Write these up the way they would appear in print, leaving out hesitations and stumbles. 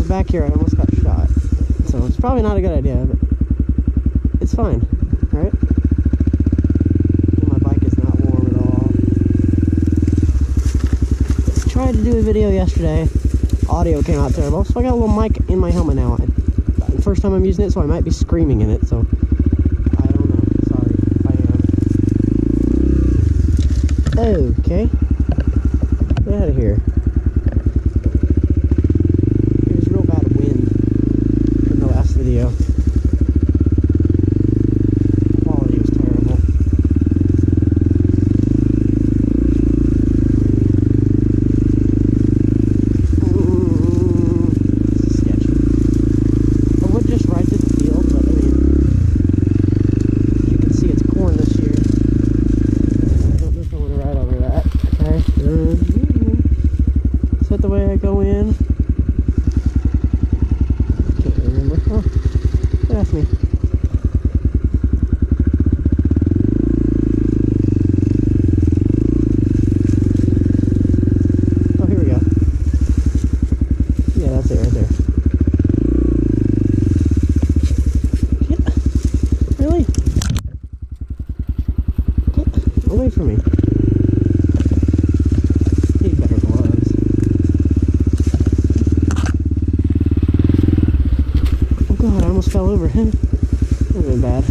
was back here, I almost got shot. So it's probably not a good idea, but it's fine, right? My bike is not warm at all. Tried to do a video yesterday. Audio came out terrible, so I got a little mic in my helmet now. First time I'm using it, so I might be screaming in it, so I don't know. Sorry if I am. Okay. Get out of here. It was real bad wind in the last video. Quality was terrible. This is sketchy. I would just ride through the field, but I mean, you can see it's corn this year. I don't know if I want to ride over that. Okay. Is that the way I go in? Can't remember. Oh, that's me. Oh, here we go. Yeah, that's it right there. Really? Get away from me. Need better gloves. Oh god, I almost fell over him. That would have been bad.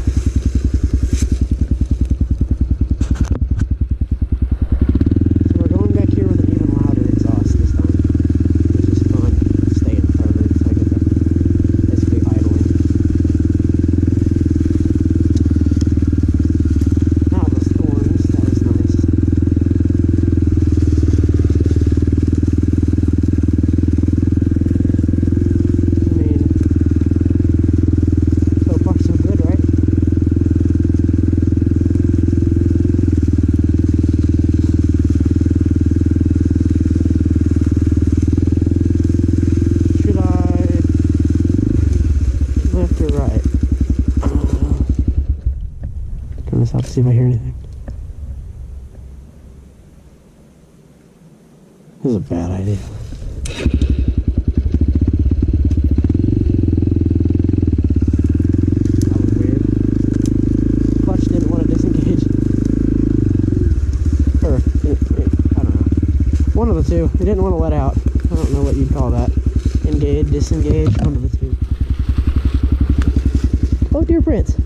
So we're going back here with an even louder exhaust this time. It's just fun to stay in third, so I get to basically idling. Now the storms, that was nice. I mean, so far so good, right? Should I left or right? Turn this off to see if I hear anything. This is a bad idea. That was weird. Clutch didn't want to disengage. Or, I don't know. One of the two. It didn't want to let out. I don't know what you'd call that. Engage, disengage, one of the two. Oh, dear prince.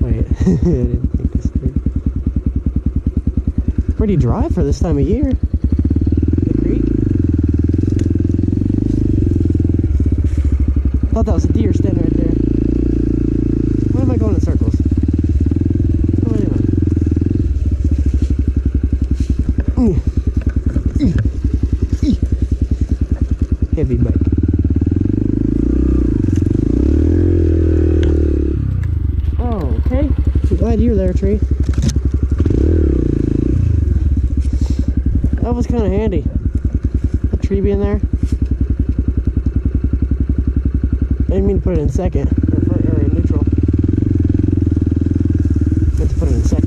Wait, I didn't think this through. Pretty dry for this time of year. The creek. Thought that was a deer standing right there. Why am I going in circles? What am I doing? Heavy bike. Oh, okay. I'm glad you're there, tree. That was kind of handy. A tree being there. I didn't mean to put it in second or in neutral. I meant to put it in second.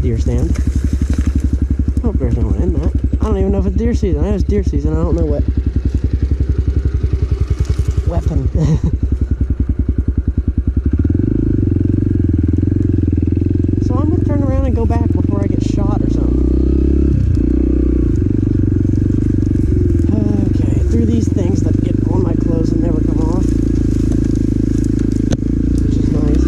Deer stand. I hope there's no one in that. I don't even know if it's deer season. I know it's deer season. I don't know what weapon. So I'm gonna turn around and go back before I get shot or something. Okay, through these things that get on my clothes and never come off. Which is nice.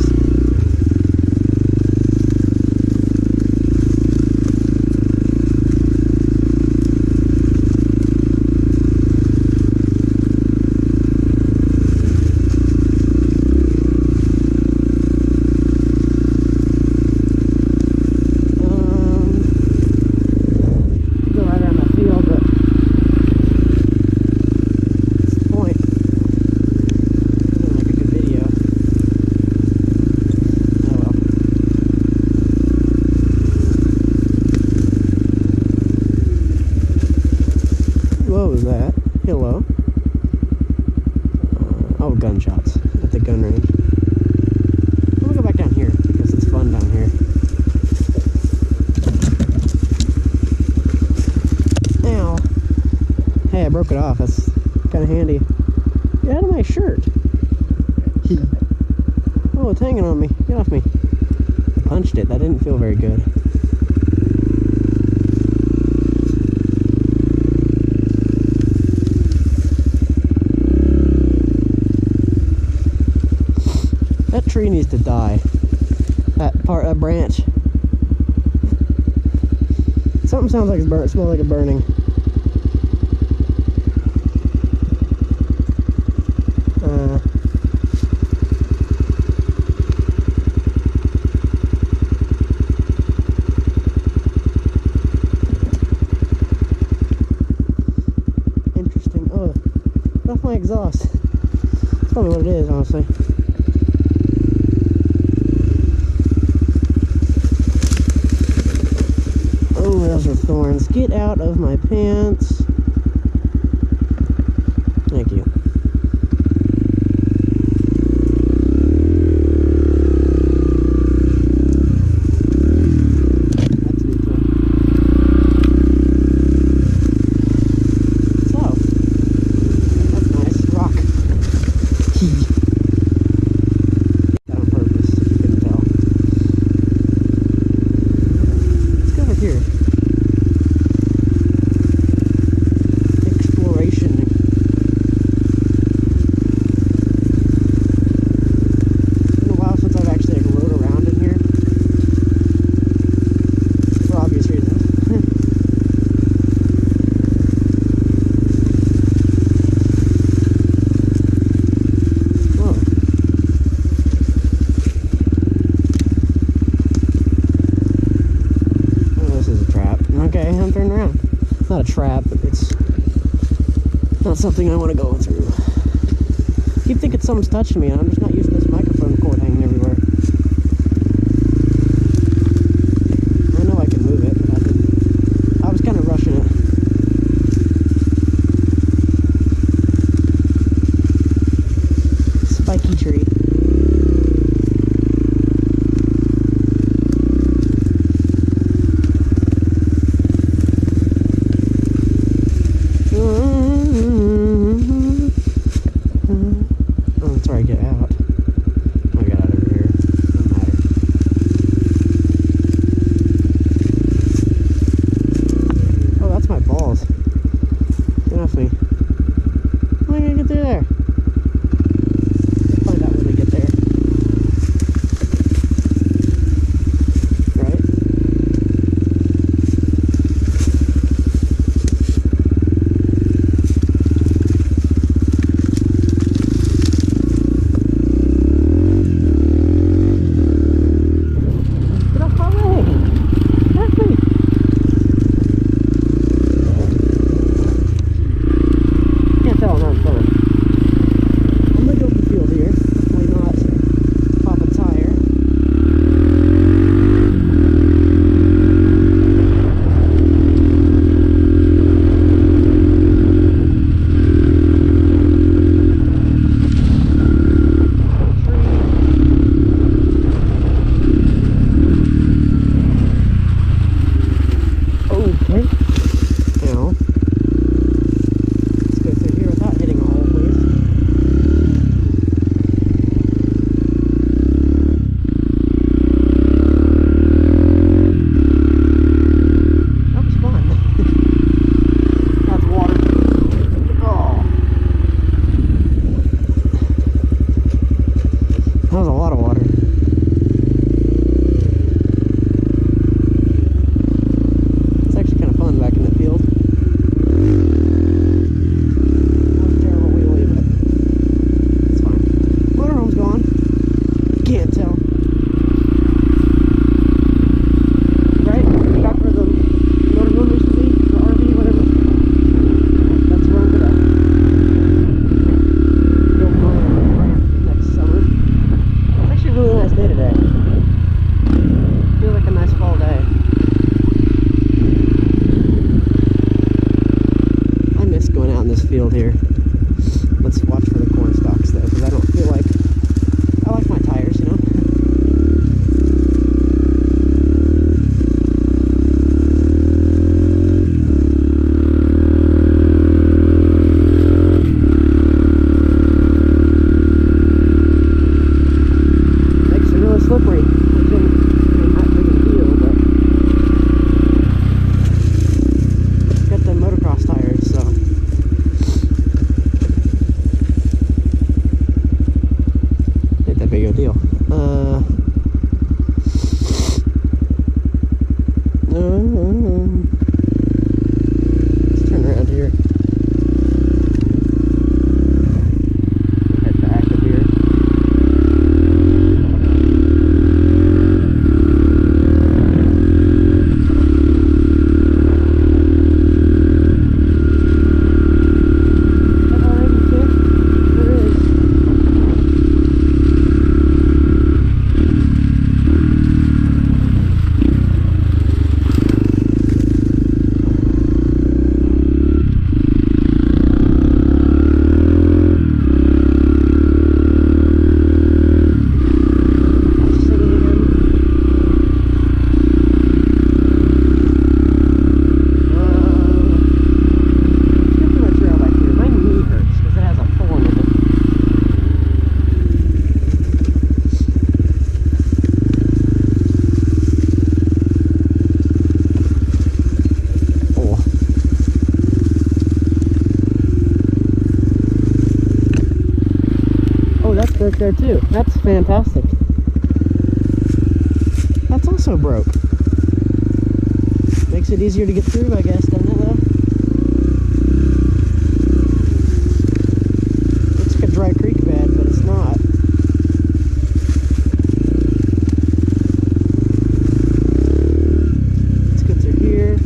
Oh, gunshots at the gun range. I'm gonna go back down here because it's fun down here. Ow. Hey, I broke it off. That's kind of handy. Get out of my shirt. Oh, it's hanging on me. Get off me. I punched it. That didn't feel very good. That tree needs to die. That branch. Something sounds like it's burnt. It smells like it's burning. Interesting. Oh, off my exhaust. That's probably what it is, honestly. Oh, those are thorns. Get out of my pants. Thank you. That's neutral. So, that's nice. Rock. That on purpose, if you couldn't tell. Let's go over here. Exploration. It's been a while since I've actually rode around in here. For obvious reasons. Whoa. Oh, this is a trap. Okay, I'm turning around. Not a trap, but it's not something I want to go through. I keep thinking someone's touching me, and I'm just not used to this microphone cord hanging everywhere. I know I can move it, but I was kind of rushing it. Spiky tree. Oh, that's where I get out. I got out of big of a deal. Let's turn around here. Head back up here. Broke there too. That's fantastic. That's also broke. Makes it easier to get through, I guess, doesn't it, though? Looks like a dry creek bed, but it's not. Let's get through here.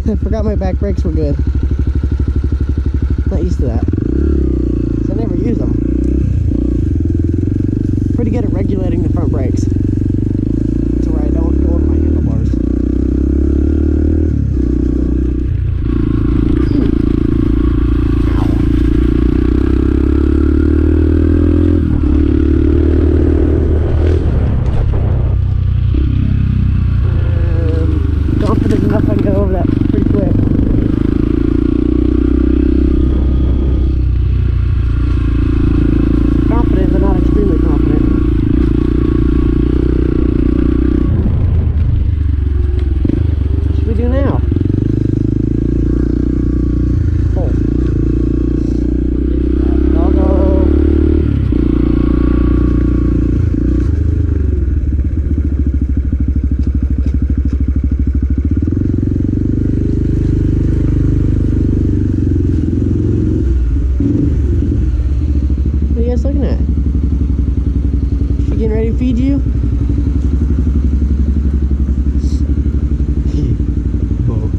I forgot my back brakes were good. Not used to that. So I never use them. Pretty good at regulating the front brakes. To where I don't go over my handlebars. Confident enough I can go over that pretty quick. Confident, but not extremely confident. What should we do now? Oh. I'll go. What are you guys looking at? She getting ready to feed you? Oh.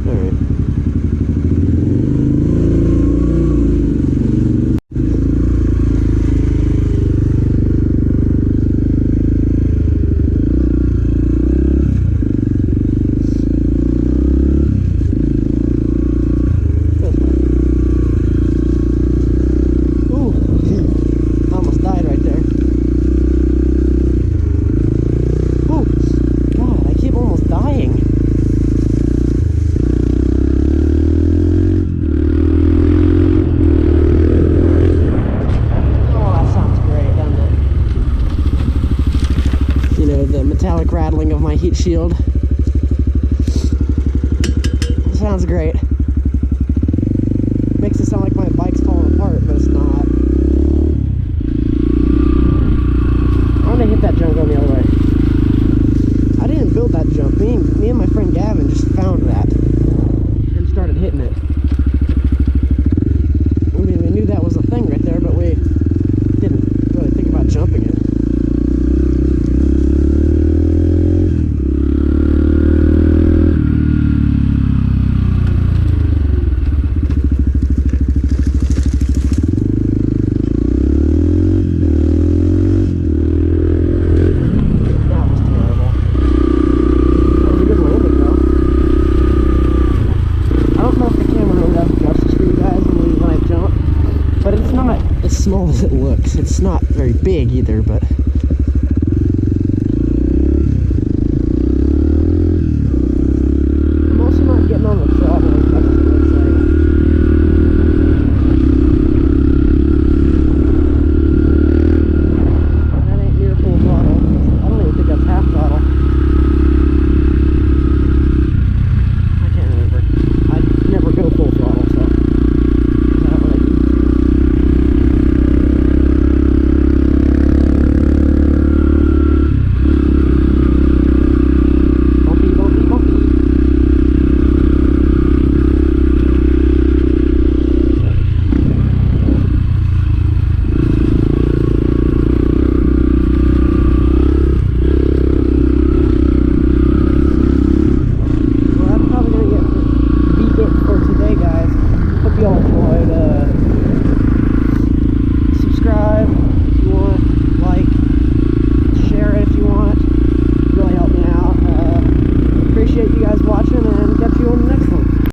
Alright. The metallic rattling of my heat shield. Sounds great. Makes it sound like my bike's falling apart, but it's not. I'm gonna hit that jump going the other way. I didn't build that jump. Me and my friend Gavin just found that and It's not very big either, but I'm also not getting on the throttle as much as it looks like. That ain't near full throttle. I don't even think that's half throttle. I can't remember. I never go full throttle, so I don't really. Bumpy, bumpy, bumpy. Well, that's probably gonna be it for today, guys. Hope you all enjoyed. Subscribe.